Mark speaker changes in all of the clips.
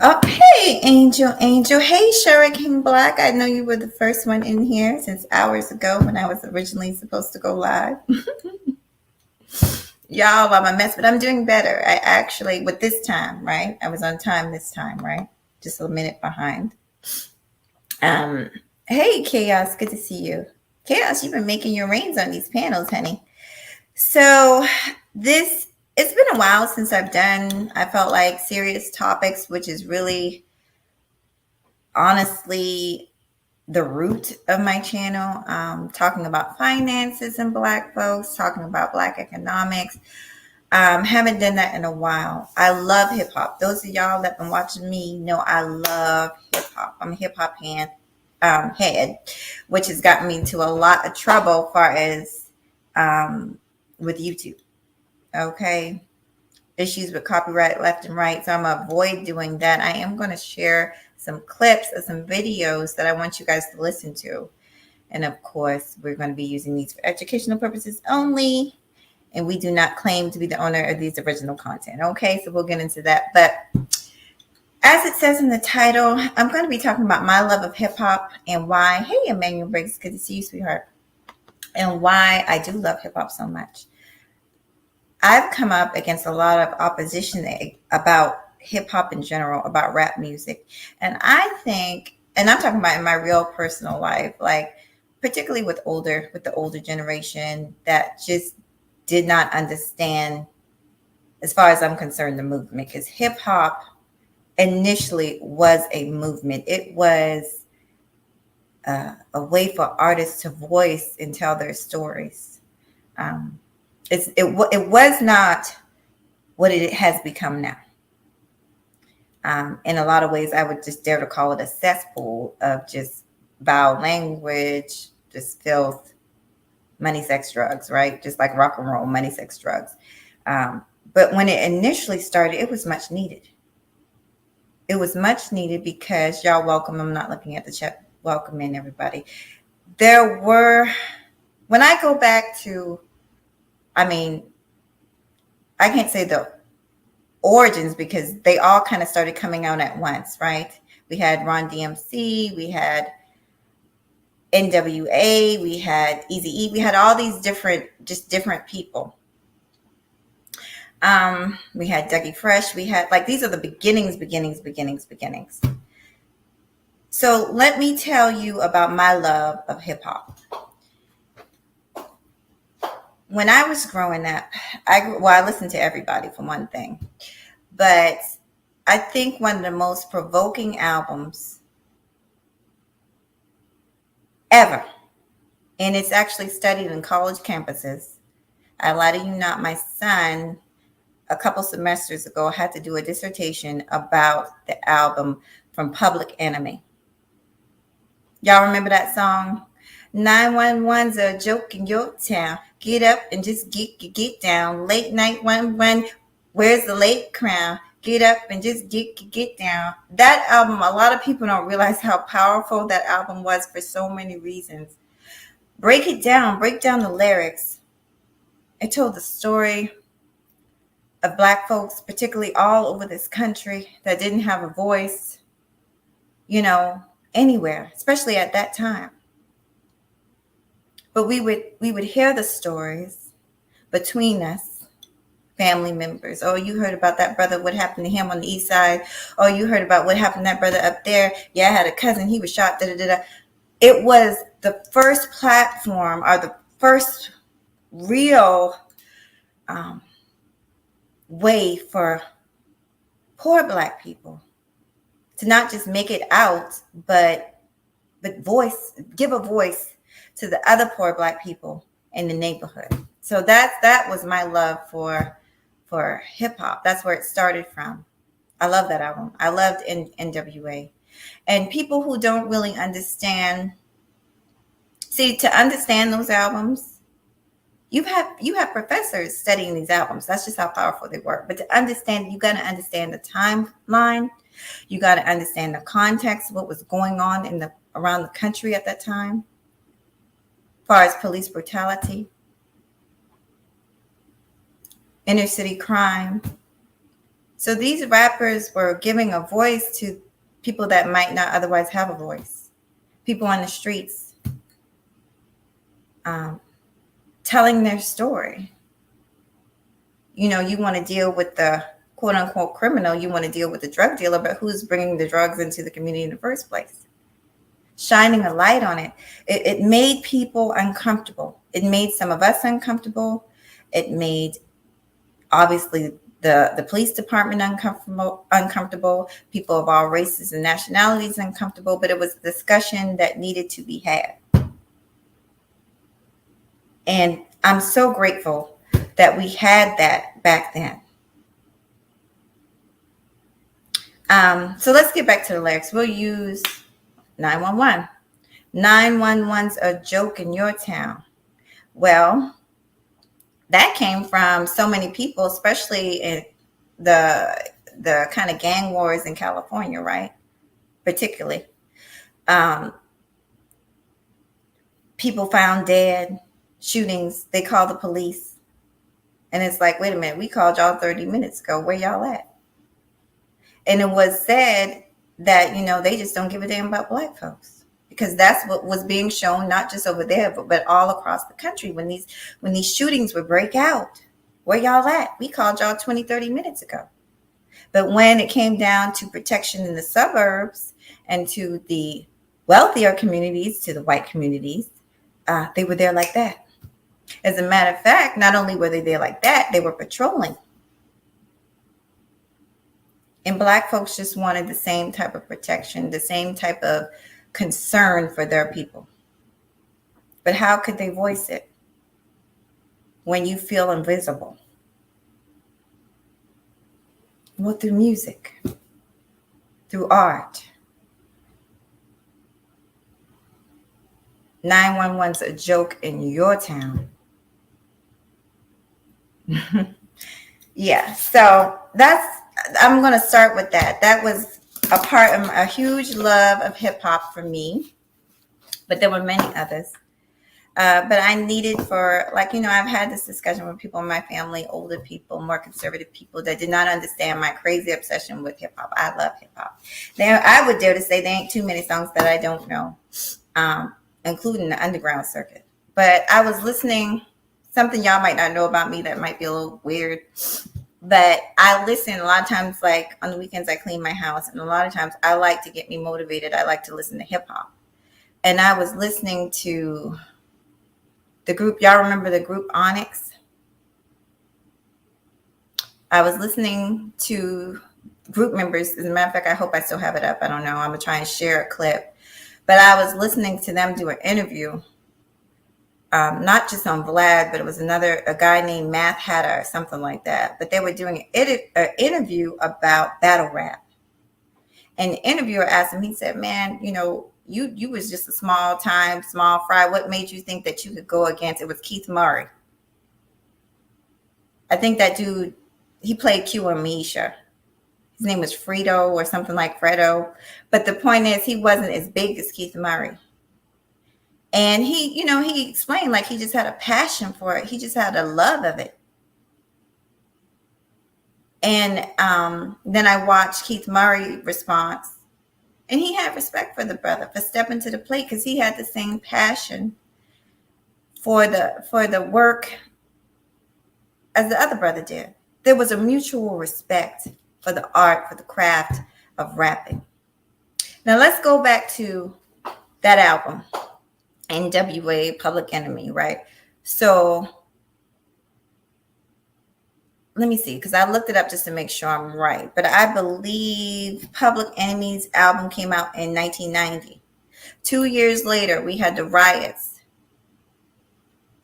Speaker 1: Oh, hey, Angel, Angel. Hey, Shara King Black. I know you were the first one in here since hours ago when I was originally supposed to go live. Y'all, I'm a mess, but I'm doing better. I actually, with this time, right? I was on time this time, right? Just a minute behind. Um, hey, Chaos. Good to see you. Chaos, you've been making your reigns on these panels, honey. So, this, it's been a while since I've done, I felt like serious topics, which is really honestly the root of my channel, talking about finances and Black folks, talking about Black economics. Haven't done that in a while. I love hip hop. Those of y'all that been watching me know I love hip hop. I'm a hip hop head, which has gotten me into a lot of trouble as far as with YouTube. Okay, issues with copyright left and right. So I'm gonna avoid doing that. I am going to share some clips of some videos that I want you guys to listen to. And of course, we're going to be using these for educational purposes only. And we do not claim to be the owner of these original content. Okay, so we'll get into that. But as it says in the title, I'm going to be talking about my love of hip hop and why. Hey, Emmanuel Briggs, good to see you, sweetheart. And why I do love hip hop so much. I've come up against a lot of opposition about hip hop in general, about rap music. And I think, and I'm talking about in my real personal life, like particularly with the older generation that just did not understand, as far as I'm concerned, the movement. Because hip hop initially was a movement. It was a way for artists to voice and tell their stories. Um, it was not what it has become now. In a lot of ways, I would just dare to call it a cesspool of just foul language, just filth, money, sex, drugs, right? Just like rock and roll, money, sex, drugs. But when it initially started, it was much needed. It was much needed because y'all welcome. I'm not looking at the chat. Welcome in, everybody. There were, when I go back to, I mean, I can't say the origins because they all kind of started coming out at once, right? We had Ron DMC, we had NWA, we had Eazy-E, we had all these different people. We had Dougie Fresh, we had like these are the beginnings. So let me tell you about my love of hip hop. When I was growing up, I listened to everybody for one thing, but I think one of the most provoking albums ever, and it's actually studied in college campuses. I lie to you not, my son, a couple semesters ago, had to do a dissertation about the album from Public Enemy. Y'all remember that song? 911's a joke in your town. Get up and just get down. Late night 1-1, where's the late crown? Get up and just get down. That album, a lot of people don't realize how powerful that album was for so many reasons. Break down the lyrics. It told the story of Black folks, particularly all over this country, that didn't have a voice, anywhere, especially at that time. But we would hear the stories between us, family members. Oh, you heard about that brother, what happened to him on the east side. Oh, you heard about what happened to that brother up there. Yeah, I had a cousin, he was shot, da-da-da-da. It was the first platform or the first real way for poor Black people to not just make it out, but give a voice to the other poor Black people in the neighborhood. So that was my love for hip hop. That's where it started from. I love that album. I loved NWA. And people who don't really understand, to understand those albums, you have professors studying these albums. That's just how powerful they were. But to understand, you got to understand the timeline. You got to understand the context of what was going on around the country at that time, as far as police brutality, inner city crime, So these rappers were giving a voice to people that might not otherwise have a voice. People on the streets, um, telling their story. You know, you want to deal with the quote unquote criminal, you want to deal with the drug dealer, but who's bringing the drugs into the community in the first place? Shining a light on it. It made people uncomfortable. It made some of us uncomfortable. It made, obviously, the police department uncomfortable, people of all races and nationalities uncomfortable, but it was a discussion that needed to be had. And I'm so grateful that we had that back then. So let's get back to the lyrics. We'll use 911. 911's a joke in your town. Well, that came from so many people, especially in the kind of gang wars in California, right? Particularly. People found dead, shootings, they call the police. And it's like, wait a minute, we called y'all 30 minutes ago. Where y'all at? And it was said that, you know, they just don't give a damn about black folks, because that's what was being shown, not just over there, but all across the country. When these shootings would break out, where y'all at? We called y'all 20, 30 minutes ago. But when it came down to protection in the suburbs and to the wealthier communities, to the white communities, they were there like that. As a matter of fact, not only were they there like that, they were patrolling. And black folks just wanted the same type of protection, the same type of concern for their people. But how could they voice it when you feel invisible? Well, through music, through art. 911's a joke in your town. Yeah, so I'm going to start with that. That was a huge love of hip hop for me, but there were many others. But I needed I've had this discussion with people in my family, older people, more conservative people that did not understand my crazy obsession with hip hop. I love hip hop. I would dare to say there ain't too many songs that I don't know, including the underground circuit. But I was listening, something y'all might not know about me that might be a little weird, but I listen a lot of times, like on the weekends I clean my house, and a lot of times I like to get me motivated. I like to listen to hip hop. And I was listening to the group, y'all remember the group Onyx? I was listening to group members. As a matter of fact, I hope I still have it up. I don't know. I'm going to try and share a clip. But I was listening to them do an interview, not just on Vlad, but it was a guy named Math Hatter or something like that. But they were doing an interview about battle rap. And the interviewer asked him, he said, man, you know, you was just a small fry. What made you think that you could go against? It was Keith Murray. I think that dude, he played Q and Misha. His name was Fredo or something like Fredo. But the point is, he wasn't as big as Keith Murray. And he explained, like, he just had a passion for it. He just had a love of it. And then I watched Keith Murray's response. And he had respect for the brother for stepping to the plate, because he had the same passion for the work as the other brother did. There was a mutual respect for the art, for the craft of rapping. Now let's go back to that album, NWA, Public Enemy, right? So let me see, because I looked it up just to make sure I'm right. But I believe Public Enemy's album came out in 1990. 2 years later, we had the riots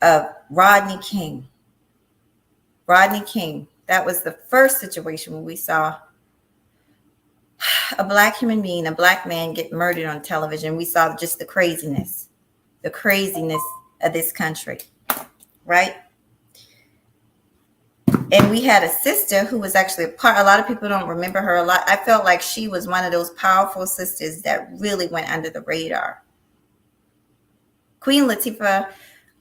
Speaker 1: of Rodney King. Rodney King. That was the first situation where we saw a black human being, a black man, get murdered on television. We saw just the craziness of this country, right? And we had a sister who was actually a lot of people don't remember her a lot. I felt like she was one of those powerful sisters that really went under the radar. Queen Latifah,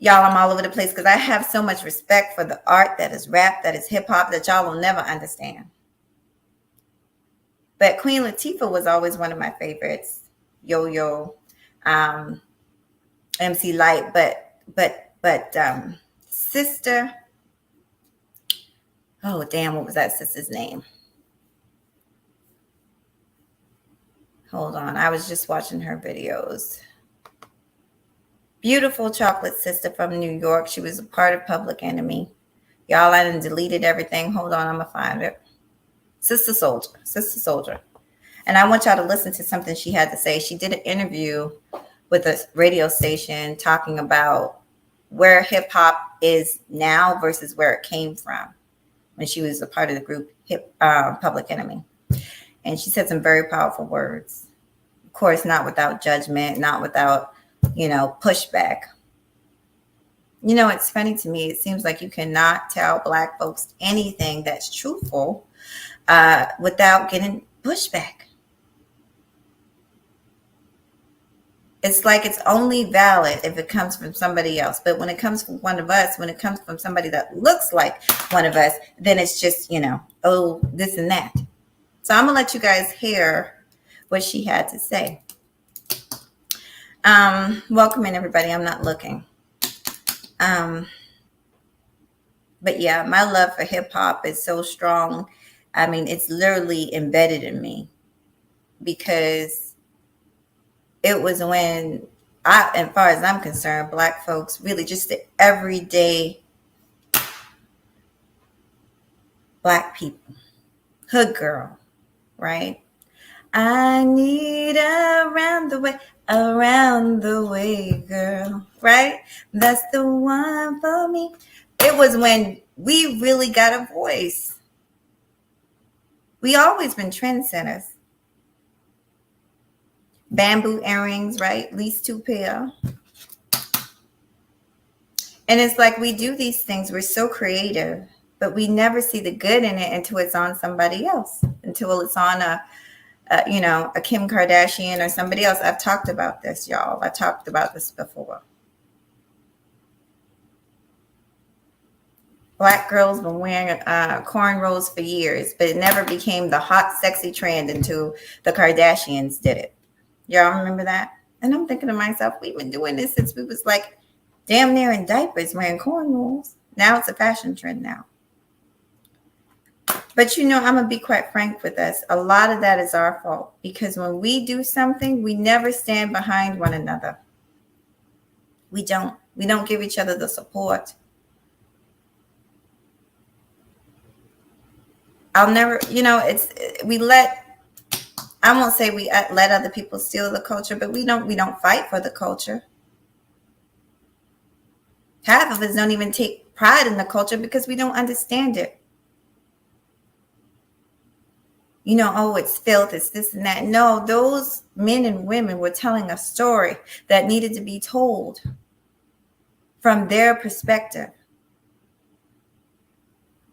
Speaker 1: y'all, I'm all over the place because I have so much respect for the art that is rap, that is hip hop, that y'all will never understand. But Queen Latifah was always one of my favorites. Yo Yo, um, MC Light, but sister. Oh damn, what was that sister's name? Hold on, I was just watching her videos. Beautiful chocolate sister from New York. She was a part of Public Enemy. Y'all, I done deleted everything. Hold on, I'm gonna find it. Sister Soldier, Sister Soldier. And I want y'all to listen to something she had to say. She did an interview with a radio station talking about where hip hop is now versus where it came from when she was a part of the group Public Enemy. And she said some very powerful words. Of course, not without judgment, not without, pushback. It's funny to me. It seems like you cannot tell Black folks anything that's truthful without getting pushback. It's like it's only valid if it comes from somebody else. But when it comes from one of us, when it comes from somebody that looks like one of us, then it's just, oh, this and that. So I'm going to let you guys hear what she had to say. Welcome in, everybody. I'm not looking. But yeah, my love for hip hop is so strong. I mean, it's literally embedded in me because it was when as far as I'm concerned, Black folks, really just the everyday Black people, hood girl, right? I need around the way, girl, right? That's the one for me. It was when we really got a voice. We always been trendsetters. Bamboo earrings, right? At least 2 pair. And it's like we do these things. We're so creative, but we never see the good in it until it's on somebody else, until it's on a Kim Kardashian or somebody else. I've talked about this, y'all. I've talked about this before. Black girls been wearing cornrows for years, but it never became the hot, sexy trend until the Kardashians did it. Y'all remember that? And I'm thinking to myself, we've been doing this since we was like damn near in diapers wearing cornrows. Now it's a fashion trend now. But I'm going to be quite frank with us. A lot of that is our fault because when we do something, we never stand behind one another. We don't give each other the support. I'll never, I won't say we let other people steal the culture, but we don't fight for the culture. Half of us don't even take pride in the culture because we don't understand it. Oh, it's filth, it's this and that. No, those men and women were telling a story that needed to be told from their perspective.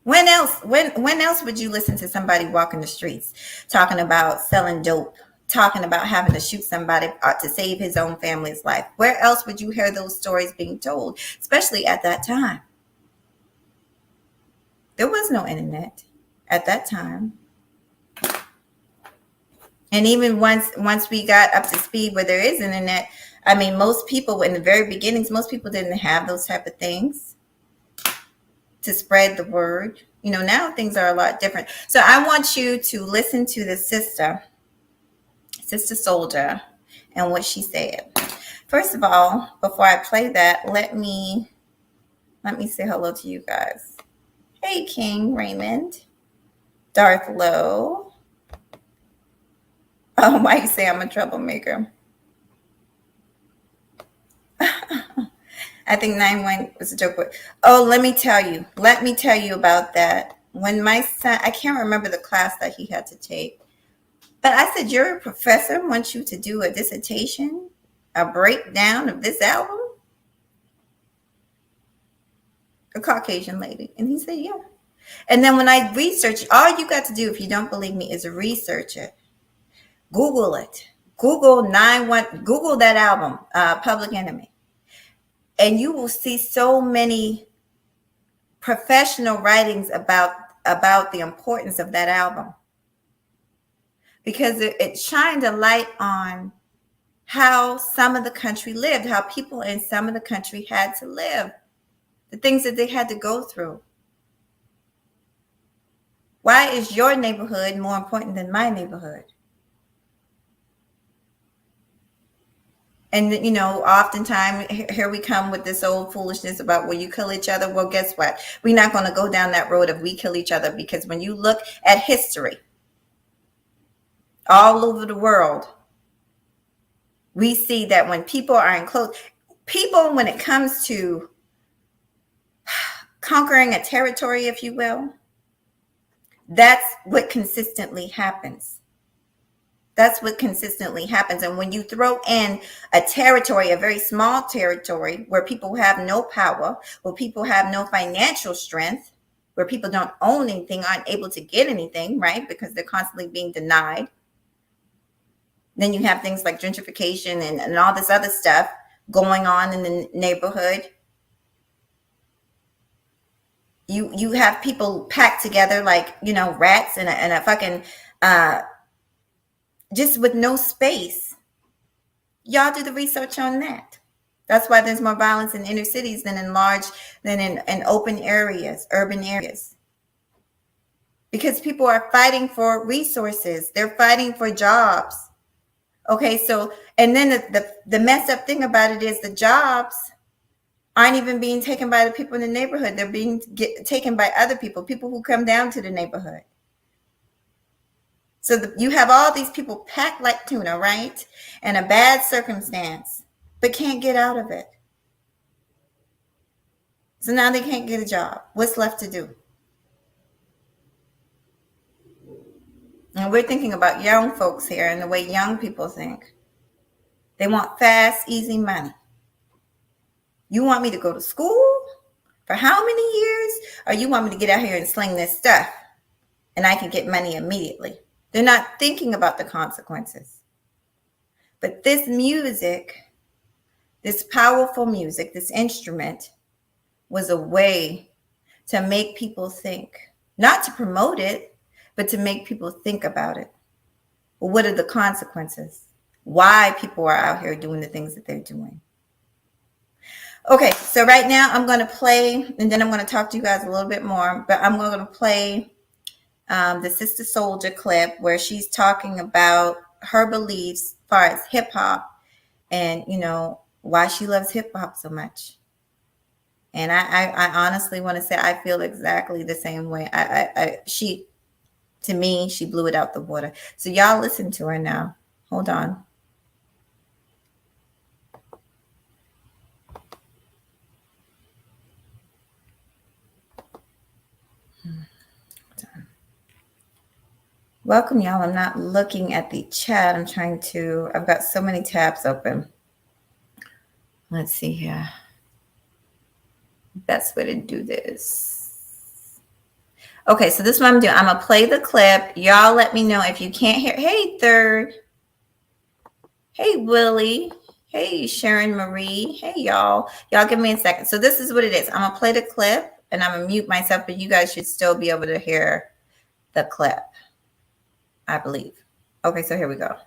Speaker 1: When else would you listen to somebody walking the streets talking about selling dope, talking about having to shoot somebody to save his own family's life? Where else would you hear those stories being told, especially at that time? There was no internet at that time. And even once we got up to speed where there is internet, I mean, most people in the very beginnings, most people didn't have those type of things to spread the word. Now things are a lot different. So I want you to listen to the Sister Soldier, and what she said. First of all, before I play that, let me say hello to you guys. Hey, King Raymond, Darth Lowe. Oh, why you say I'm a troublemaker? I think 9-1 was a joke. Oh, let me tell you about that. When my son, I can't remember the class that he had to take, but I said, your professor wants you to do a dissertation, a breakdown of this album? A Caucasian lady. And he said, yeah. And then when I researched, all you got to do, if you don't believe me, is research it. Google it. Google that album, Public Enemy. And you will see so many professional writings about the importance of that album. because it shined a light on how some of the country lived, how people in some of the country had to live, the things that they had to go through. Why is your neighborhood more important than my neighborhood? And oftentimes here we come with this old foolishness about, well, you kill each other. Well, guess what? We're not going to go down that road of we kill each other, because when you look at history all over the world, we see that when people are in close, people, when it comes to conquering a territory, if you will, that's what consistently happens. That's what consistently happens. And when you throw in a territory, a very small territory, where people have no power, where people have no financial strength, where people don't own anything, aren't able to get anything, right? Because they're constantly being denied. Then you have things like gentrification and all this other stuff going on in the neighborhood. You have people packed together like, rats in a fucking, just with no space. Y'all do the research on that. That's why there's more violence in inner cities than in open areas, urban areas. Because people are fighting for resources. They're fighting for jobs. Okay, so, and then the messed up thing about it is the jobs aren't even being taken by the people in the neighborhood. They're being taken by other people who come down to the neighborhood. So you have all these people packed like tuna, right? In a bad circumstance, but can't get out of it. So now they can't get a job. What's left to do? And we're thinking about young folks here and the way young people think. They want fast, easy money. You want me to go to school for how many years? Or you want me to get out here and sling this stuff and I can get money immediately? They're not thinking about the consequences. But this music, this powerful music, this instrument, was a way to make people think, not to promote it, but to make people think about it. Well, what are the consequences? Why people are out here doing the things that they're doing? Okay, so right now I'm going to play, and then I'm going to talk to you guys a little bit more, but I'm going to play the Sister Soldier clip where she's talking about her beliefs as far as hip hop and, why she loves hip hop so much. And I honestly want to say I feel exactly the same way. To me, she blew it out the water. So y'all listen to her now. Hold on. Welcome, y'all. I'm not looking at the chat. I've got so many tabs open. Let's see here. Best way to do this. Okay, so this is what I'm doing. I'm going to play the clip. Y'all let me know if you can't hear. Hey, Third. Hey, Willie. Hey, Sharon Marie. Hey, y'all. Y'all give me a second. So this is what it is. I'm going to play the clip, and I'm going to mute myself, but you guys should still be able to hear the clip, I believe. Okay, so here we go.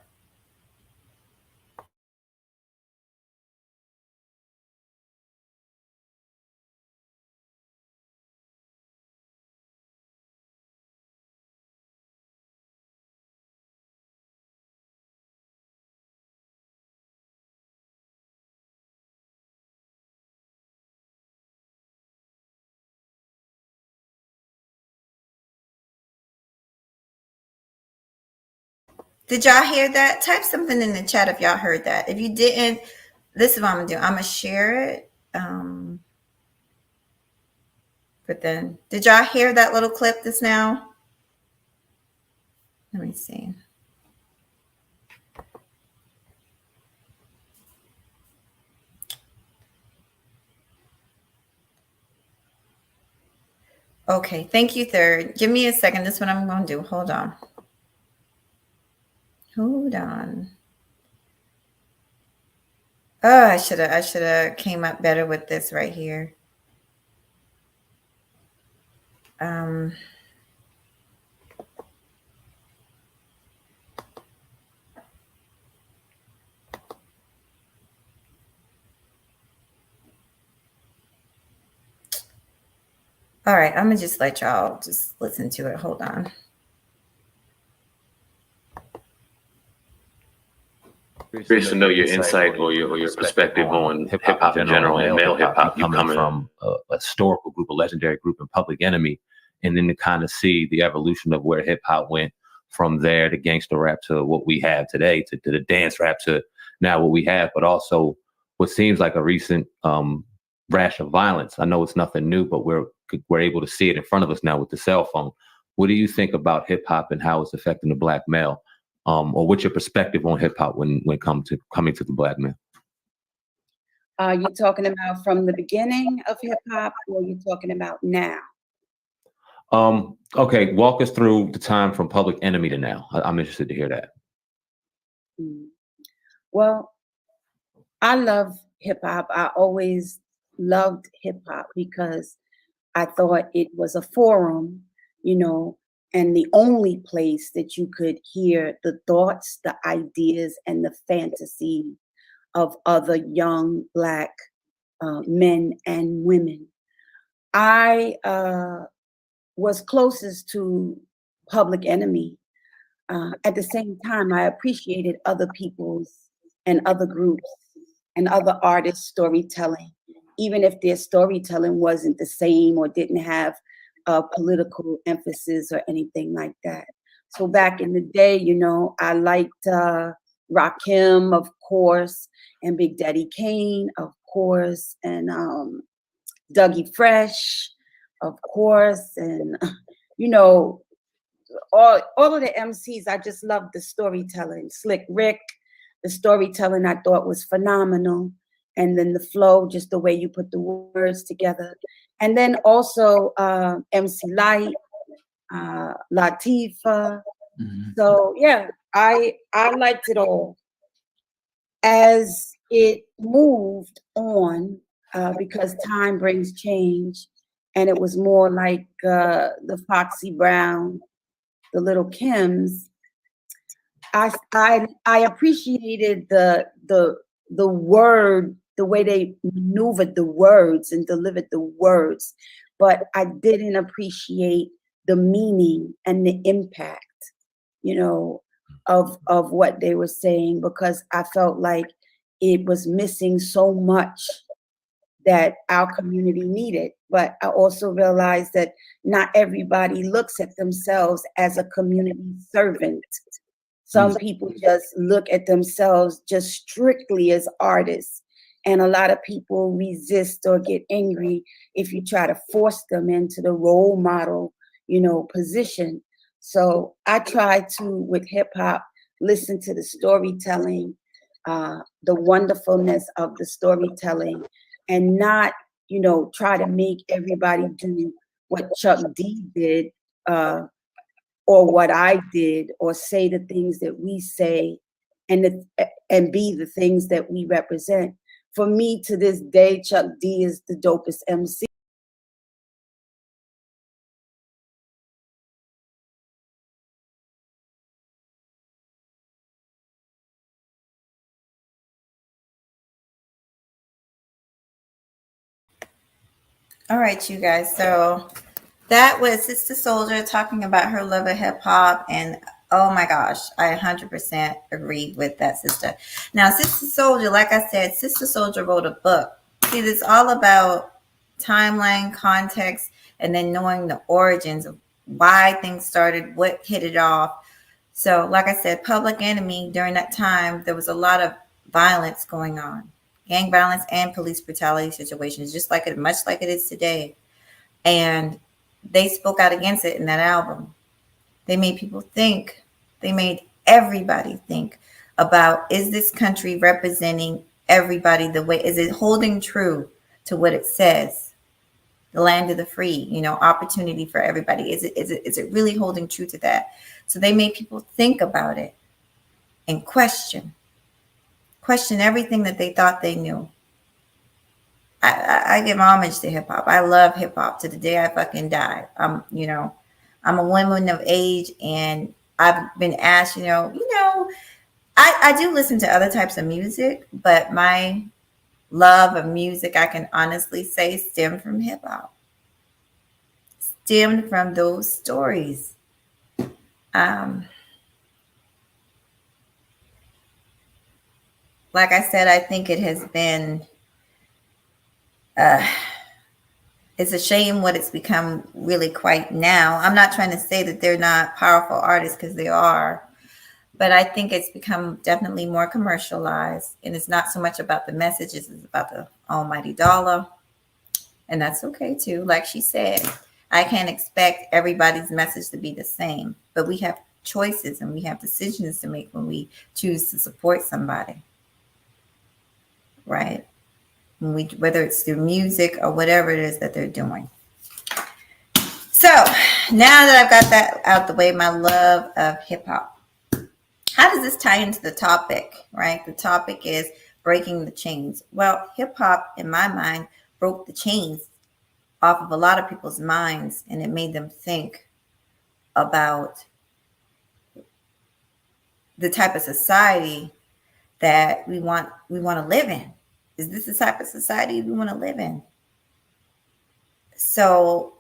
Speaker 1: Did y'all hear that? Type something in the chat if y'all heard that. If you didn't, this is what I'm going to do. I'm going to share it. But then, did y'all hear that little clip just now? Let me see. Okay, thank you, Third. Give me a second. This is what I'm going to do. Hold on. Oh, I should have came up better with this right here. All right, I'm gonna just let y'all just listen to it. Hold on.
Speaker 2: Curious to know your insight or your perspective on hip hop in general and male hip hop. You coming from a historical group, a legendary group in Public Enemy, and then to kind of see the evolution of where hip hop went from there to gangster rap to what we have today, to the dance rap to now what we have, but also what seems like a recent rash of violence. I know it's nothing new, but we're able to see it in front of us now with the cell phone. What do you think about hip hop and how it's affecting the Black male? Or what's your perspective on hip hop when coming to the Black man?
Speaker 3: Are you talking about from the beginning of hip hop, or are you talking about now?
Speaker 2: Okay, walk us through the time from Public Enemy to now. I'm interested to hear that.
Speaker 3: Well, I love hip hop. I always loved hip hop because I thought it was a forum, you know, and the only place that you could hear the thoughts, the ideas, and the fantasy of other young Black men and women. I was closest to Public Enemy. At the same time, I appreciated other people's and other groups and other artists' storytelling, even if their storytelling wasn't the same or didn't have a political emphasis or anything like that. So back in the day, you know, I liked Rakim, of course, and Big Daddy Kane, of course, and Dougie Fresh, of course, and you know, all of the MCs. I just loved the storytelling. Slick Rick, the storytelling I thought was phenomenal, and then the flow, just the way you put the words together, and then also MC Light, Latifah. So yeah, I liked it all. As it moved on, because time brings change, and it was more like the Foxy Brown, the Little Kims. I appreciated the word, the way they maneuvered the words and delivered the words, but I didn't appreciate the meaning and the impact, you know, of what they were saying, because I felt like it was missing so much that our community needed. But I also realized that not everybody looks at themselves as a community servant. Some people just look at themselves just strictly as artists. And a lot of people resist or get angry if you try to force them into the role model, you know, position. So I try to, with hip hop, listen to the storytelling, the wonderfulness of the storytelling, and not, you know, try to make everybody do what Chuck D did, or what I did, or say the things that we say, and be the things that we represent. For me, to this day, Chuck D is the dopest MC.
Speaker 1: All right, you guys. So that was Sister Soldier talking about her love of hip hop. And oh my gosh, I 100% agree with that, sister. Now, Sister Soldier, like I said, Sister Soldier wrote a book. See, it's all about timeline, context, and then knowing the origins of why things started, what hit it off. So, like I said, Public Enemy, during that time, there was a lot of violence going on, gang violence and police brutality situations, just like it, much like it is today. And they spoke out against it in that album. They made people think. They made everybody think about, is this country representing everybody the way, is it holding true to what it says? The land of the free, you know, opportunity for everybody. Is it really holding true to that? So they made people think about it and question everything that they thought they knew. I give homage to hip hop. I love hip hop to the day I fucking die. You know, I'm a woman of age, and I've been asked, I do listen to other types of music, but my love of music, I can honestly say, stem from hip hop. stemmed from those stories. Like I said, I think it has been, it's a shame what it's become really quite now. I'm not trying to say that they're not powerful artists, because they are, but I think it's become definitely more commercialized, and it's not so much about the messages, it's about the almighty dollar. And that's okay too. Like she said, I can't expect everybody's message to be the same, but we have choices and we have decisions to make when we choose to support somebody, right? Whether it's through music or whatever it is that they're doing. So now that I've got that out the way, my love of hip hop, how does this tie into the topic, right? The topic is breaking the chains. Well, hip hop, in my mind, broke the chains off of a lot of people's minds, and it made them think about the type of society that we want to live in. Is this the type of society we want to live in? So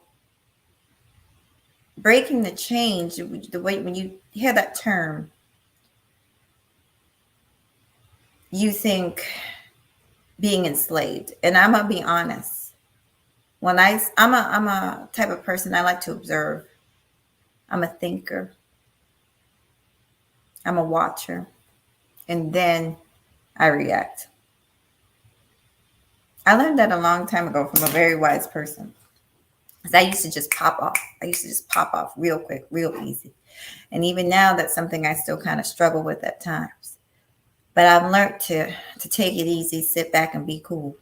Speaker 1: breaking the chains, the way when you hear that term, you think being enslaved. And I'm gonna be honest. When I'm a type of person, I like to observe. I'm a thinker. I'm a watcher. And then I react. I learned that a long time ago from a very wise person. Because I used to just pop off. I used to just pop off real quick, real easy. And even now, that's something I still kind of struggle with at times. But I've learned to take it easy, sit back and be cool,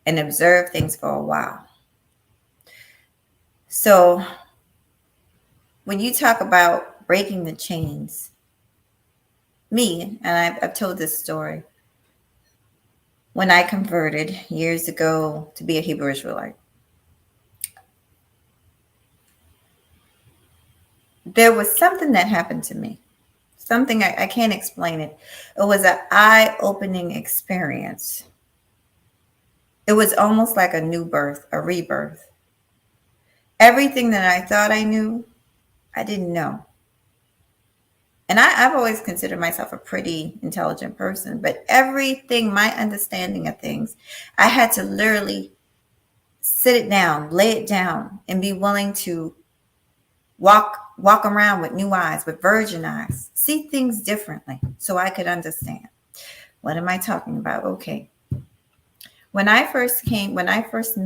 Speaker 1: and observe things for a while. So when you talk about breaking the chains, me, and I've told this story, when I converted years ago to be a Hebrew Israelite, there was something that happened to me. Something I can't explain it. It was an eye-opening experience. It was almost like a new birth, a rebirth. Everything that I thought I knew, I didn't know. And I've always considered myself a pretty intelligent person, but everything, my understanding of things, I had to literally sit it down, lay it down, and be willing to walk around with new eyes, with virgin eyes, see things differently so I could understand. What am I talking about? Okay. When I first came, when I first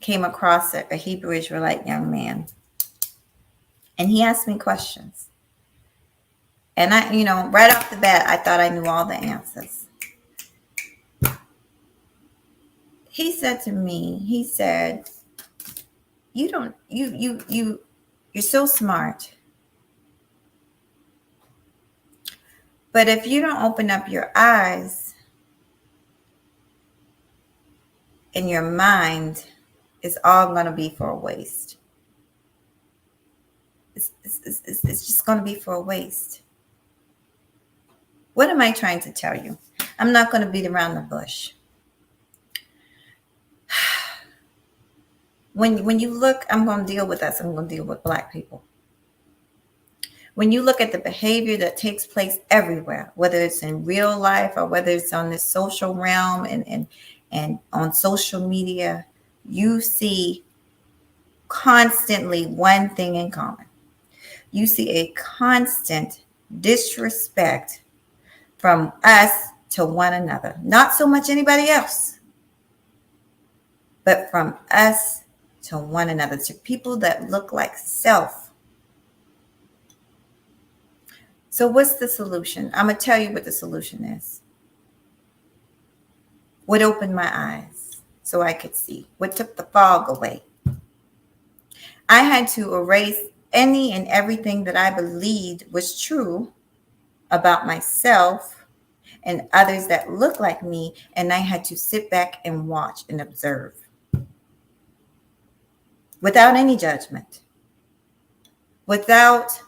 Speaker 1: came across a Hebrew Israelite young man, and he asked me questions. And I, right off the bat, I thought I knew all the answers. He said to me, you're so smart. But if you don't open up your eyes and your mind, it's all going to be for a waste. It's just going to be for a waste. What am I trying to tell you? I'm not going to beat around the bush. When you look, I'm going to deal with us. I'm going to deal with Black people. When you look at the behavior that takes place everywhere, whether it's in real life or whether it's on this social realm and on social media, you see constantly one thing in common. You see a constant disrespect from us to one another. Not so much anybody else, but from us to one another, to people that look like self. So what's the solution? I'm going to tell you what the solution is. What opened my eyes so I could see? What took the fog away? I had to erase any and everything that I believed was true about myself and others that look like me, and I had to sit back and watch and observe without any judgment, without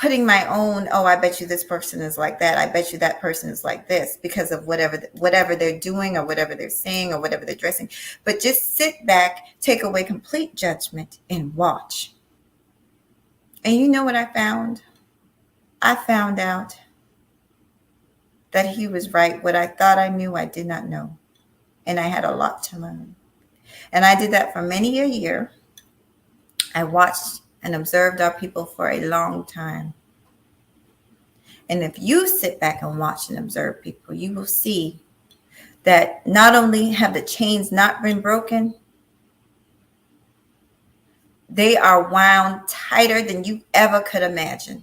Speaker 1: putting my own, oh, I bet you this person is like that. I bet you that person is like this because of whatever they're doing or whatever they're saying or whatever they're dressing. But just sit back, take away complete judgment, and watch. And you know what I found? I found out that he was right. What I thought I knew, I did not know. And I had a lot to learn. And I did that for many a year. I watched and observed our people for a long time. And if you sit back and watch and observe people, you will see that not only have the chains not been broken, they are wound tighter than you ever could imagine.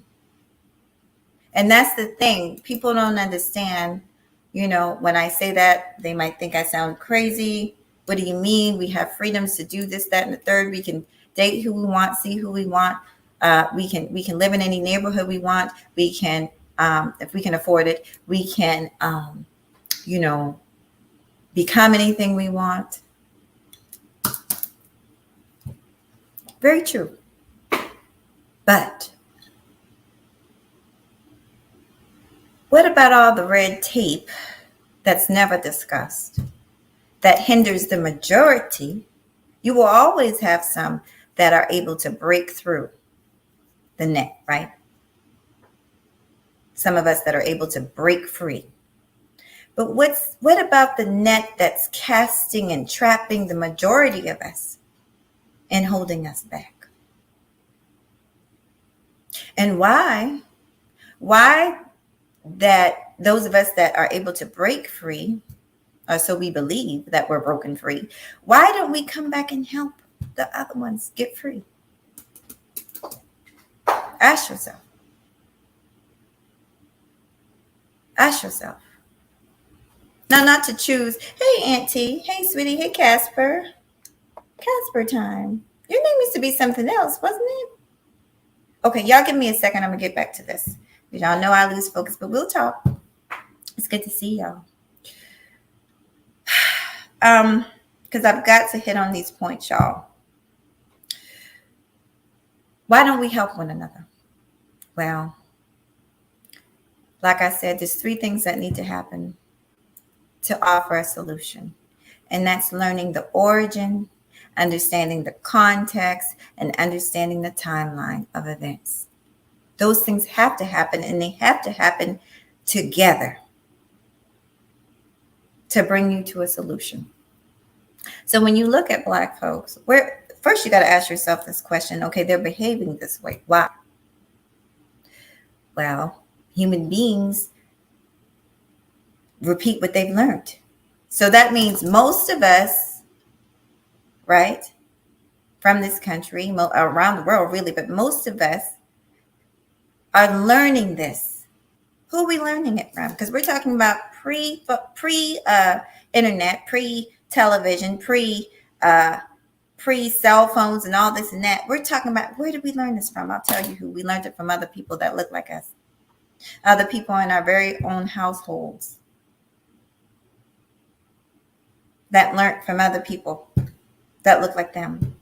Speaker 1: And that's the thing. People don't understand, when I say that, they might think I sound crazy. What do you mean? We have freedoms to do this, that, and the third. We can date who we want, see who we want. We can live in any neighborhood we want. We can, if we can afford it, we can, become anything we want. Very true. But what about all the red tape that's never discussed, that hinders the majority? You will always have some that are able to break through the net, right? Some of us that are able to break free. But what about the net that's casting and trapping the majority of us and holding us back? And why that those of us that are able to break free, or so we believe that we're broken free, why don't we come back and help the other ones get free? Ask yourself. Ask yourself. Now, not to choose, hey, Auntie, hey, sweetie, hey, Casper. Casper time. Your name used to be something else, wasn't it? Okay, y'all give me a second. I'm going to get back to this. Y'all know I lose focus, but we'll talk. It's good to see y'all. Because I've got to hit on these points, y'all. Why don't we help one another? Well, like I said, there's 3 things that need to happen to offer a solution. And that's learning the origin, understanding the context, and understanding the timeline of events. Those things have to happen, and they have to happen together to bring you to a solution. So when you look at Black folks, first you got to ask yourself this question, okay, they're behaving this way. Why? Well, human beings repeat what they've learned. So that means most of us, right, from this country, around the world really, but most of us are learning this. Who are we learning it from? Because we're talking about pre-internet, pre-television, pre-cell phones and all this and that. We're talking about, where did we learn this from? I'll tell you who. We learned it from other people that look like us. Other people in our very own households that learned from other people that look like them.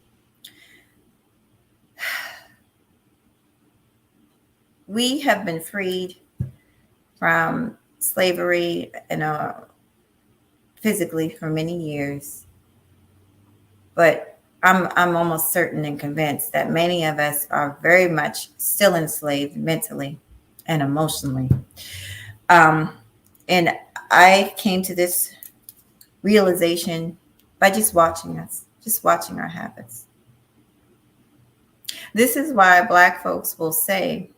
Speaker 1: We have been freed from slavery, physically for many years, but I'm almost certain and convinced that many of us are very much still enslaved mentally and emotionally. And I came to this realization by just watching us, just watching our habits. This is why Black folks will say,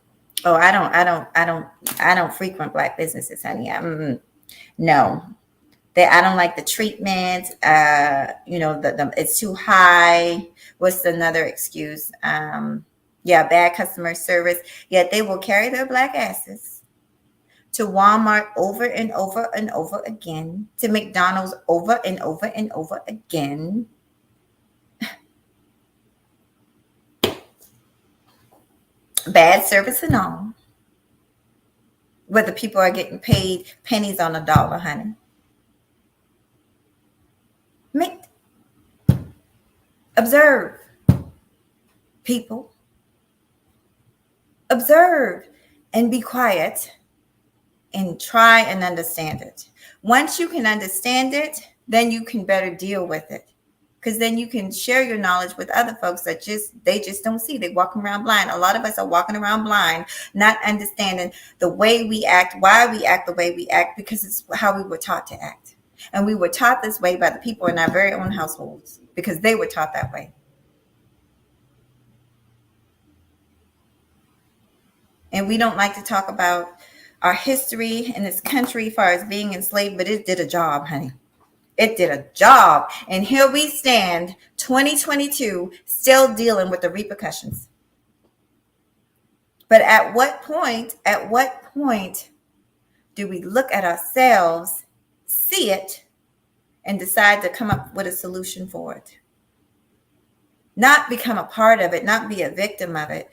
Speaker 1: "Oh, I don't frequent Black businesses, honey. No, I don't like the treatment. It's too high. What's another excuse? Bad customer service. Yet they will carry their Black asses to Walmart over and over and over again, to McDonald's over and over and over again." Bad service and all. Whether people are getting paid pennies on a dollar, honey. Observe, people. Observe and be quiet and try and understand it. Once you can understand it, then you can better deal with it. Because then you can share your knowledge with other folks that they just don't see. They walk around blind. A lot of us are walking around blind, not understanding the way we act, why we act the way we act, because it's how we were taught to act. And we were taught this way by the people in our very own households because they were taught that way. And we don't like to talk about our history in this country as far as being enslaved, but it did a job, honey. It did a job. And here we stand, 2022, still dealing with the repercussions. But at what point do we look at ourselves, see it, and decide to come up with a solution for it? Not become a part of it, not be a victim of it.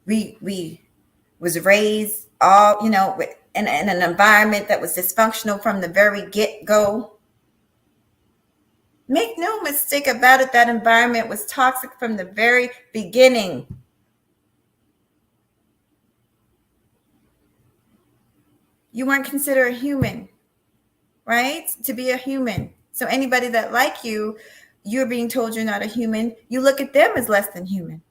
Speaker 1: We was raised all, in an environment that was dysfunctional from the very get-go. Make no mistake about it, that environment was toxic from the very beginning. You weren't considered a human, right? To be a human. So anybody that like you're being told you're not a human. You look at them as less than human.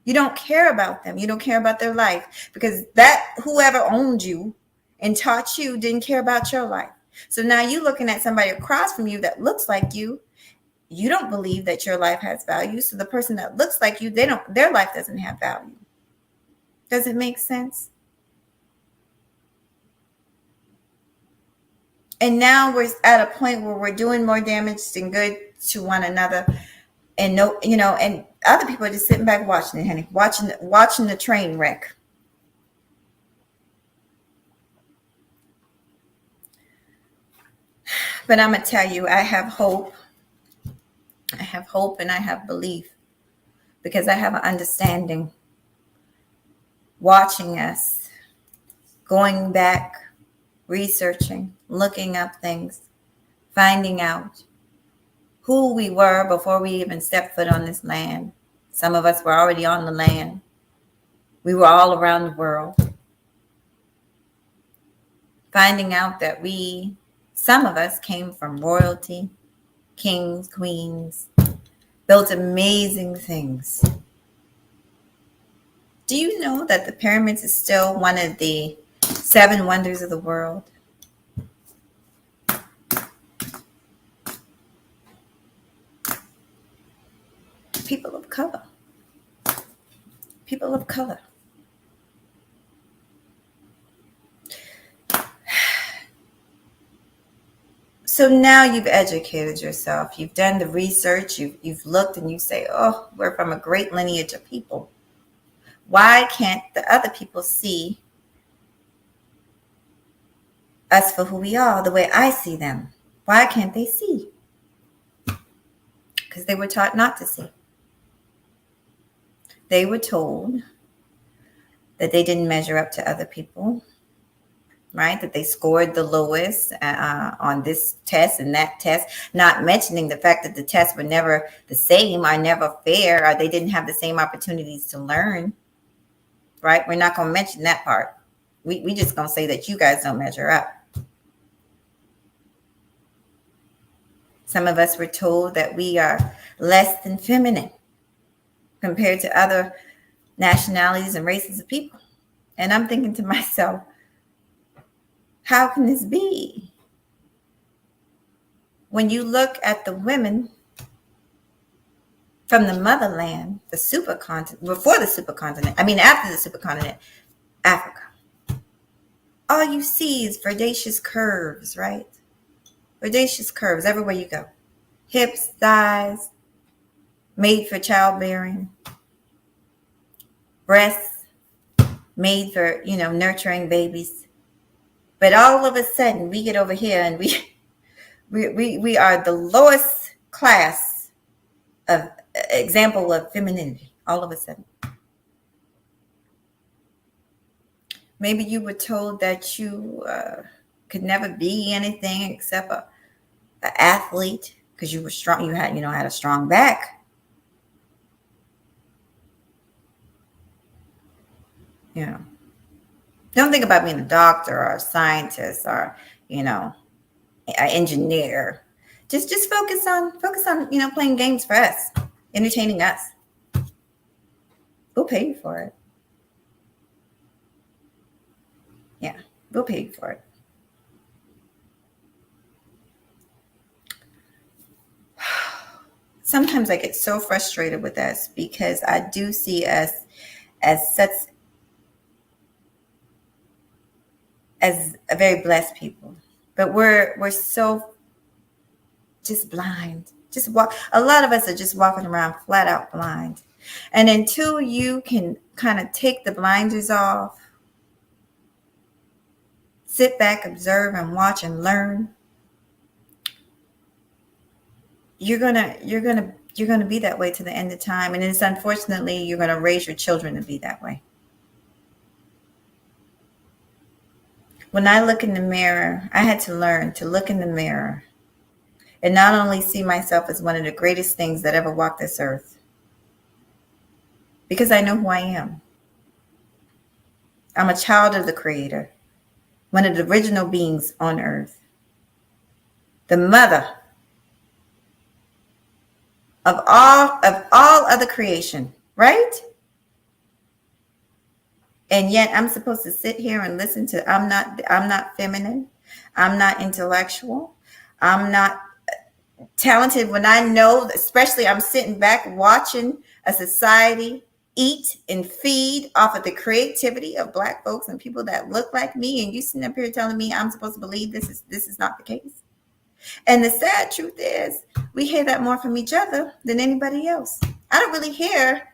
Speaker 1: You don't care about them. You don't care about their life because that whoever owned you and taught you didn't care about your life. So now you're looking at somebody across from you that looks like you. You don't believe that your life has value. So the person that looks like you, their life doesn't have value. Does it make sense? And now we're at a point where we're doing more damage than good to one another. And and other people are just sitting back watching it, honey, watching the train wreck. But I'm going to tell you, I have hope. I have hope and I have belief because I have an understanding. Watching us, going back, researching, looking up things, finding out who we were before we even stepped foot on this land. Some of us were already on the land. We were all around the world. Finding out that some of us came from royalty, kings, queens, built amazing things. Do you know that the pyramids is still one of the 7 wonders of the world? People of color. People of color. So now you've educated yourself. You've done the research. You've looked and you say, oh, we're from a great lineage of people. Why can't the other people see us for who we are, the way I see them? Why can't they see? Because they were taught not to see. They were told that they didn't measure up to other people, right? That they scored the lowest on this test and that test, not mentioning the fact that the tests were never the same or never fair, or they didn't have the same opportunities to learn, right? We're not going to mention that part. We just going to say that you guys don't measure up. Some of us were told that we are less than feminine compared to other nationalities and races of people. And I'm thinking to myself, how can this be? When you look at the women from the motherland, the supercontinent, after the supercontinent, Africa, all you see is verdacious curves, right? Verdacious curves everywhere you go. Hips, thighs, made for childbearing. Breasts, made for, nurturing babies. But all of a sudden, we get over here and we are the lowest class of example of femininity. All of a sudden, maybe you were told that you could never be anything except an athlete because you were strong. You had a strong back. You know, don't think about being a doctor or a scientist or, you know, an engineer. Just focus on, you know, playing games for us, entertaining us. We'll pay you for it. Yeah, we'll pay you for it. Sometimes I get so frustrated with us because I do see us as such as a very blessed people, but we're so just blind. Just walk. A lot of us are just walking around flat out blind, and until you can kind of take the blinders off, sit back, observe, and watch and learn, you're gonna be that way to the end of time, and it's unfortunately you're gonna raise your children to be that way. When I look in the mirror, I had to learn to look in the mirror and not only see myself as one of the greatest things that ever walked this earth, because I know who I am. I'm a child of the Creator, one of the original beings on earth, the mother of all other creation, right? And yet I'm supposed to sit here and listen to I'm not feminine, I'm not intellectual, I'm not talented, when I know, especially I'm sitting back watching a society eat and feed off of the creativity of Black folks and people that look like me, and you sitting up here telling me I'm supposed to believe this is not the case. And the sad truth is we hear that more from each other than anybody else. I don't really hear,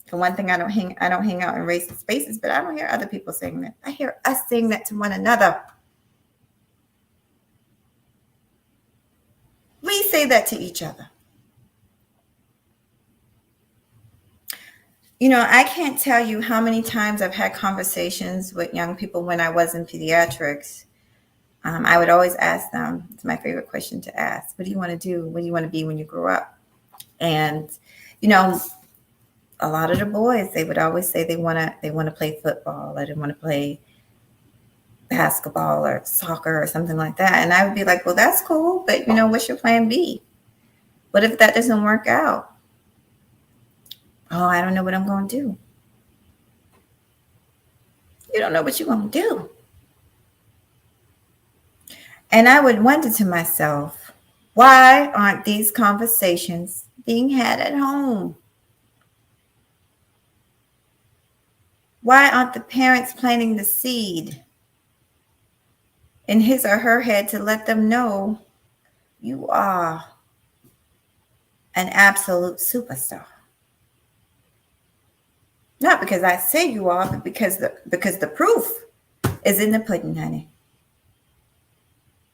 Speaker 1: for one thing, I don't hang out in racist spaces, but I don't hear other people saying that. I hear us saying that to one another. We say that to each other. You know, I can't tell you how many times I've had conversations with young people when I was in pediatrics. I would always ask them, it's my favorite question to ask, what do you want to do? What do you want to be when you grow up? And, you know, a lot of the boys, they would always say they want to play football, or they want to play basketball or soccer or something like that. And I would be like, well, that's cool, but, you know, what's your plan B? What if that doesn't work out? Oh, I don't know what I'm going to do. You don't know what you're going to do. And I would wonder to myself, why aren't these conversations being had at home? Why aren't the parents planting the seed in his or her head to let them know you are an absolute superstar? Not because I say you are, but because the proof is in the pudding, honey.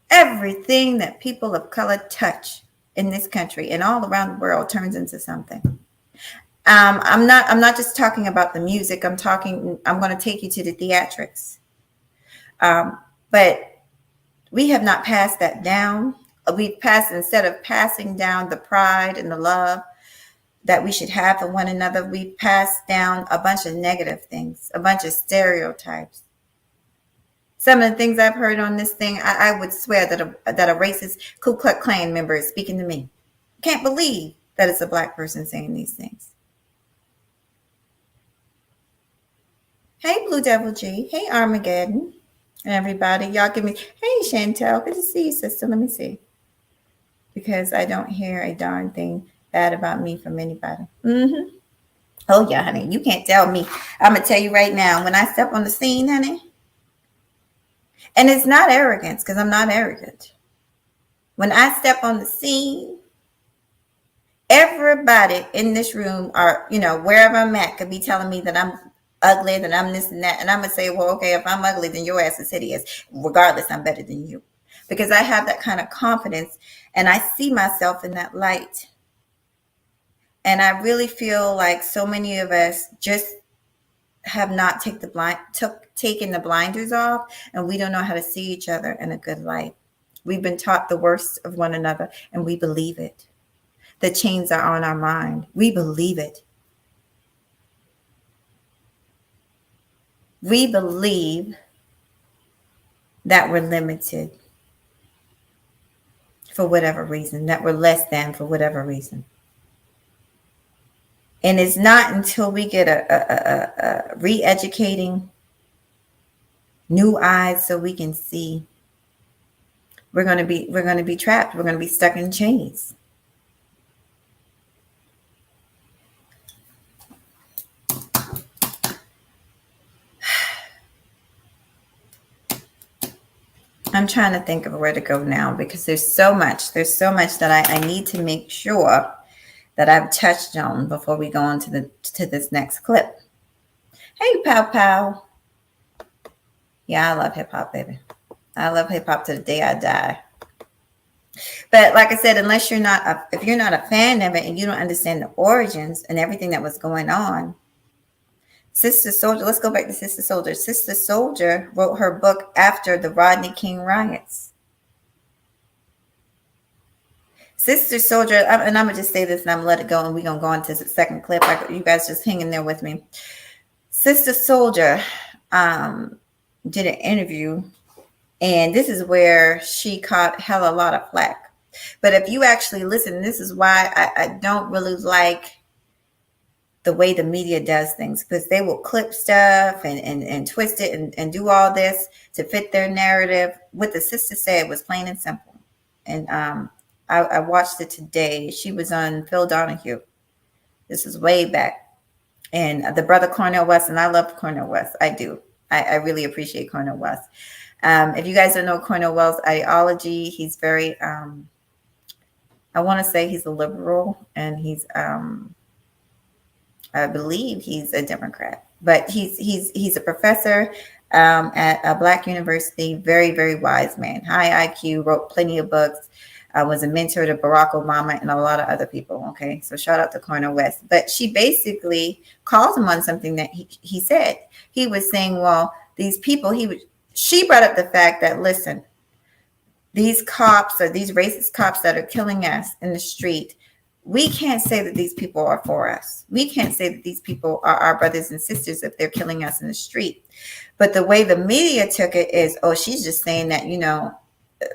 Speaker 1: Everything that people of color touch in this country and all around the world turns into something. I'm not just talking about the music. I'm going to take you to the theatrics. But we have not passed that down. Instead of passing down the pride and the love that we should have for one another, we passed down a bunch of negative things, a bunch of stereotypes. Some of the things I've heard on this thing, I would swear that a racist Ku Klux Klan member is speaking to me. Can't believe that it's a Black person saying these things. Hey, Blue Devil G. Hey, Armageddon. And everybody, y'all give me, hey, Chantel, good to see you, sister. Let me see. Because I don't hear a darn thing bad about me from anybody. Oh, yeah, honey. You can't tell me. I'm going to tell you right now, when I step on the scene, honey, and it's not arrogance, because I'm not arrogant. When I step on the scene, everybody in this room or, you know, wherever I'm at could be telling me that I'm ugly, that I'm this and that. And I'm going to say, well, okay, if I'm ugly, then your ass is hideous. Regardless, I'm better than you. Because I have that kind of confidence and I see myself in that light. And I really feel like so many of us just have not taken the blinders off, and we don't know how to see each other in a good light. We've been taught the worst of one another, and we believe it. The chains are on our mind. We believe it. we believe that we're limited for whatever reason, that we're less than for whatever reason. And it's not until we get a re-educating, new eyes so we can see, we're going to be trapped. We're going to be stuck in chains. I'm trying to think of where to go now because there's so much that I need to make sure that I've touched on before we go on to this next clip. Hey, Pow Pow. Yeah, I love hip hop, baby. I love hip hop to the day I die. But like I said, unless if you're not a fan of it and you don't understand the origins and everything that was going on, Sister Souljah, let's go back to Sister Souljah. Sister Souljah wrote her book after the Rodney King riots. Sister Souljah, and I'm going to just say this and I'm going to let it go and we're going to go on to the second clip. You guys just hang in there with me. Sister Souljah did an interview, and this is where she caught hella lot of flack. But if you actually listen, this is why I don't really like the way the media does things, because they will clip stuff and twist it and do all this to fit their narrative. What the sister said was plain and simple. And I watched it today. She was on Phil Donahue. This is way back. And the brother Cornel West, and I love Cornel West. I do. I really appreciate Cornel West. If you guys don't know Cornel West's ideology, he's very, I want to say he's a liberal, and he's, I believe he's a Democrat, but he's a professor at a Black university. Very, very wise man, high IQ, wrote plenty of books, was a mentor to Barack Obama and a lot of other people. Okay, so shout out to Cornel West. But she basically calls him on something that he said. He was saying, well, these people, she brought up the fact that, listen, these cops or these racist cops that are killing us in the street, we can't say that these people are for us. We can't say that these people are our brothers and sisters if they're killing us in the street. But the way the media took it is, oh, she's just saying that,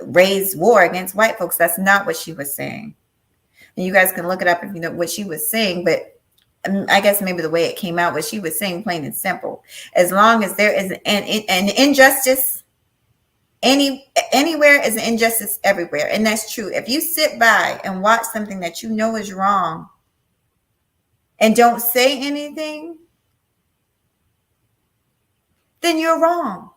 Speaker 1: raise war against white folks. That's not what she was saying. And you guys can look it up if you know what she was saying. But I guess maybe the way it came out was she was saying plain and simple. As long as there is an injustice, anywhere is an injustice everywhere. And that's true. If you sit by and watch something that you know is wrong and don't say anything, then you're wrong.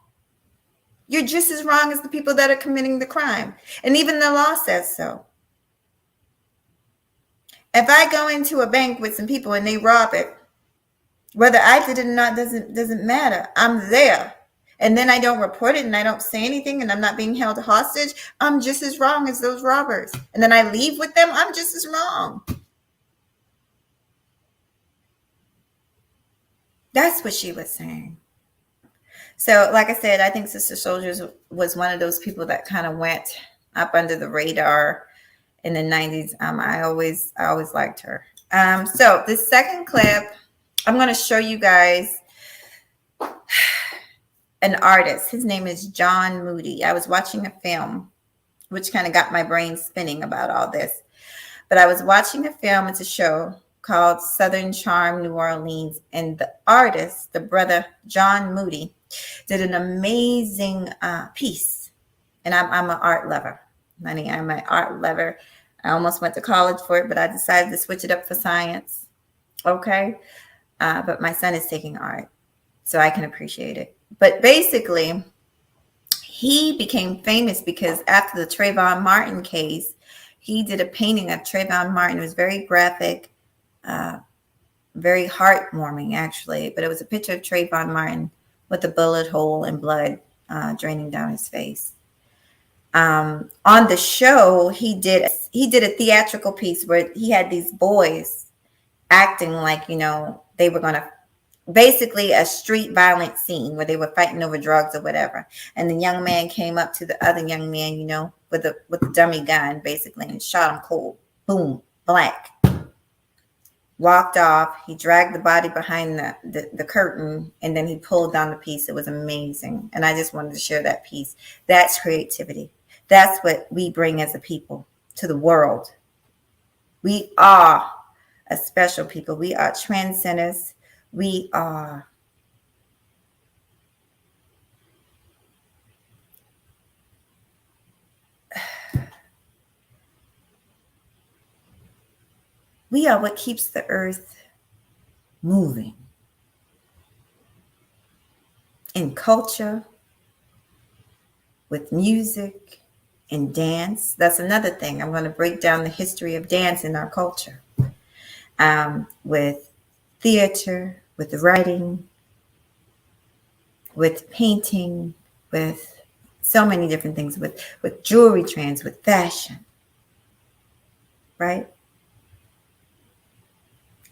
Speaker 1: You're just as wrong as the people that are committing the crime. And even the law says so. If I go into a bank with some people and they rob it, whether I did it or not doesn't matter. I'm there. And then I don't report it and I don't say anything and I'm not being held hostage, I'm just as wrong as those robbers. And then I leave with them, I'm just as wrong. That's what she was saying. So, like I said, I think Sister Souljah was one of those people that kind of went up under the radar in the 90s. I always liked her. So the second clip, I'm going to show you guys an artist. His name is John Moody. I was watching a film, which kind of got my brain spinning about all this. But I was watching a film. It's a show called Southern Charm New Orleans. And the artist, the brother John Moody, did an amazing piece. And I'm an art lover. Honey, I'm an art lover. I almost went to college for it, but I decided to switch it up for science. Okay. But my son is taking art, so I can appreciate it. But basically, he became famous because after the Trayvon Martin case, he did a painting of Trayvon Martin. It was very graphic, very heartwarming, actually. But it was a picture of Trayvon Martin with a bullet hole and blood draining down his face. On the show, he did a theatrical piece where he had these boys acting like, they were going to, basically a street violent scene where they were fighting over drugs or whatever. And the young man came up to the other young man, with a dummy gun, basically, and shot him cold. Boom, black. walked off. He dragged the body behind the curtain, and then he pulled down the piece. It was amazing. And I just wanted to share that piece. That's creativity. That's what we bring as a people to the world. We are a special people. We are trendsetters. We are what keeps the earth moving. In culture, with music, and dance. That's another thing. I'm going to break down the history of dance in our culture. With theater, with writing, with painting, with so many different things, with jewelry trends, with fashion, right?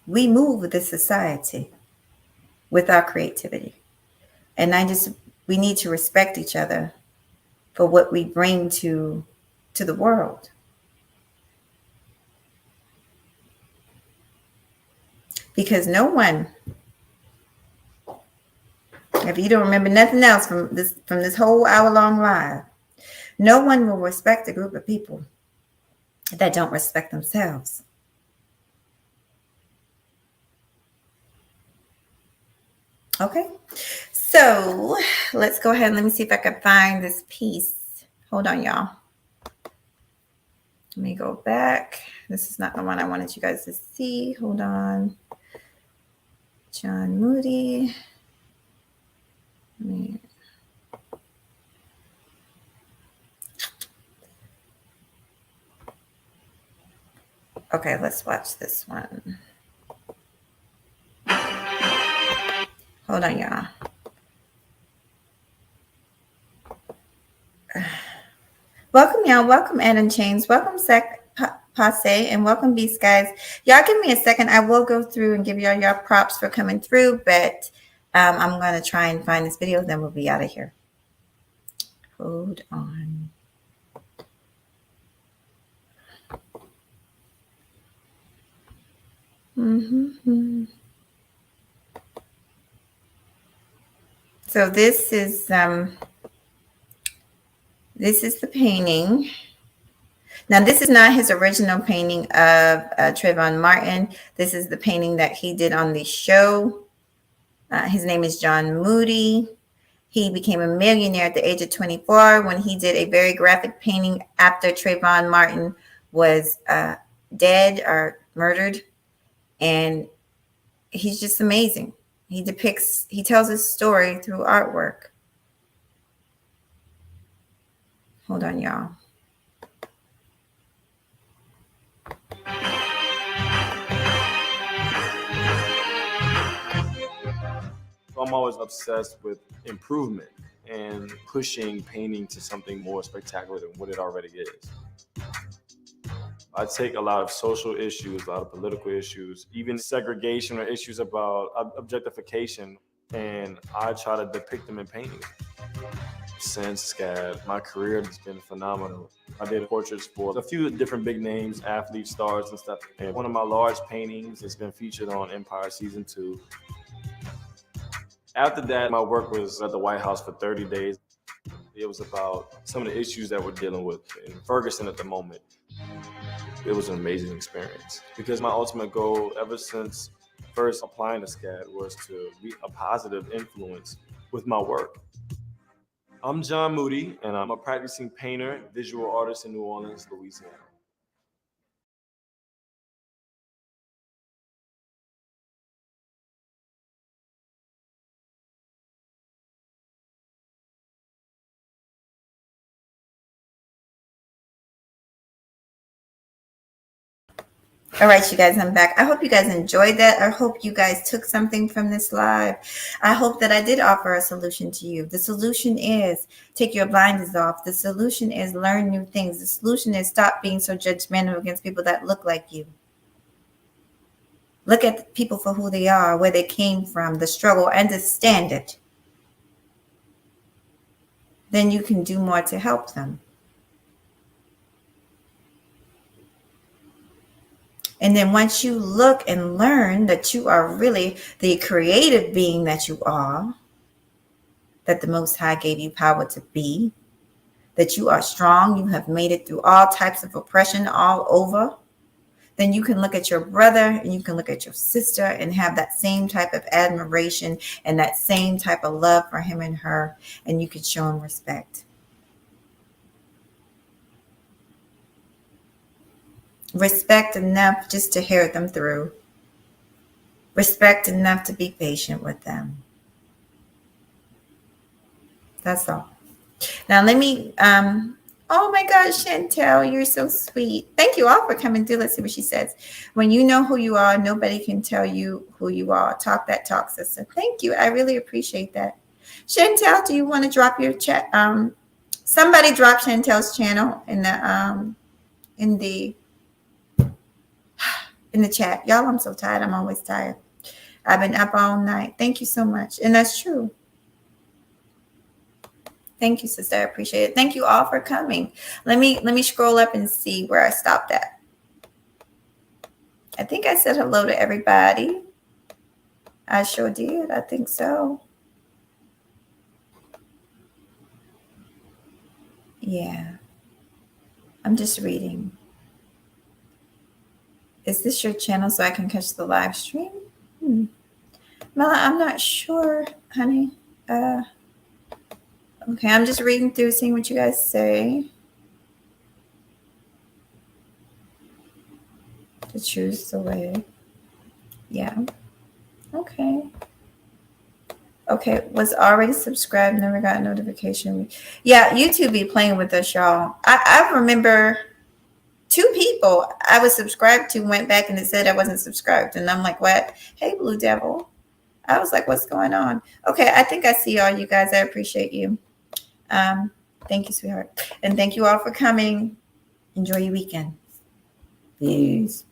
Speaker 1: We move with this society with our creativity. And we need to respect each other for what we bring to the world. Because no one, if you don't remember nothing else from this whole hour-long live, no one will respect a group of people that don't respect themselves. Okay, so let's go ahead and let me see if I can find this piece. Hold on, y'all. Let me go back. This is not the one I wanted you guys to see. Hold on. John Moody. Okay, let's watch this one. Hold on, y'all. Welcome, y'all. Welcome, Adam James. Welcome, Passe, and welcome, Beast Guys. Y'all give me a second. I will go through and give y'all your props for coming through, but I'm going to try and find this video, then we'll be out of here. Hold on. So this is the painting. Now, this is not his original painting of Trayvon Martin. This is the painting that he did on the show. His name is John Moody. He became a millionaire at the age of 24 when he did a very graphic painting after Trayvon Martin was dead or murdered. And he's just amazing. He tells his story through artwork. Hold on, y'all.
Speaker 4: I'm always obsessed with improvement and pushing painting to something more spectacular than what it already is. I take a lot of social issues, a lot of political issues, even segregation or issues about objectification, and I try to depict them in painting. Since SCAD, my career has been phenomenal. I did portraits for a few different big names, athletes, stars, and stuff. And one of my large paintings has been featured on Empire Season 2. After that, my work was at the White House for 30 days. It was about some of the issues that we're dealing with in Ferguson at the moment. It was an amazing experience because my ultimate goal ever since first applying to SCAD was to be a positive influence with my work. I'm John Moody, and I'm a practicing painter, visual artist in New Orleans, Louisiana.
Speaker 1: All right, you guys, I'm back. I hope you guys enjoyed that. I hope you guys took something from this live. I hope that I did offer a solution to you. The solution is take your blinders off. The solution is learn new things. The solution is stop being so judgmental against people that look like you. Look at people for who they are, where they came from, the struggle, understand it. Then you can do more to help them. And then once you look and learn that you are really the creative being that you are, that the Most High gave you power to be, that you are strong, you have made it through all types of oppression all over, then you can look at your brother and you can look at your sister and have that same type of admiration and that same type of love for him and her, and you can show him respect. Respect enough just to hear them through. Respect enough to be patient with them. That's all. Now let me, oh my gosh, Chantel, you're so sweet. Thank you all for coming through. Let's see what she says. When you know who you are, nobody can tell you who you are. Talk that talk, sister. Thank you. I really appreciate that. Chantel, do you want to drop your chat? Somebody drop Chantel's channel in the chat. Y'all, I'm so tired. I'm always tired. I've been up all night. Thank you so much. And that's true. Thank you, sister. I appreciate it. Thank you all for coming. Let me scroll up and see where I stopped at. I think I said hello to everybody. I sure did. I think so. Yeah. I'm just reading. Is this your channel so I can catch the live stream? Mela, I'm not sure, honey. Okay, I'm just reading through, seeing what you guys say. To choose the way. Yeah. Okay. Okay, was already subscribed, never got a notification. Yeah, YouTube be playing with us, y'all. I remember 2 people I was subscribed to went back and it said I wasn't subscribed. And I'm like, what? Hey, Blue Devil. I was like, what's going on? Okay, I think I see all you guys. I appreciate you. Thank you, sweetheart. And thank you all for coming. Enjoy your weekend. Peace.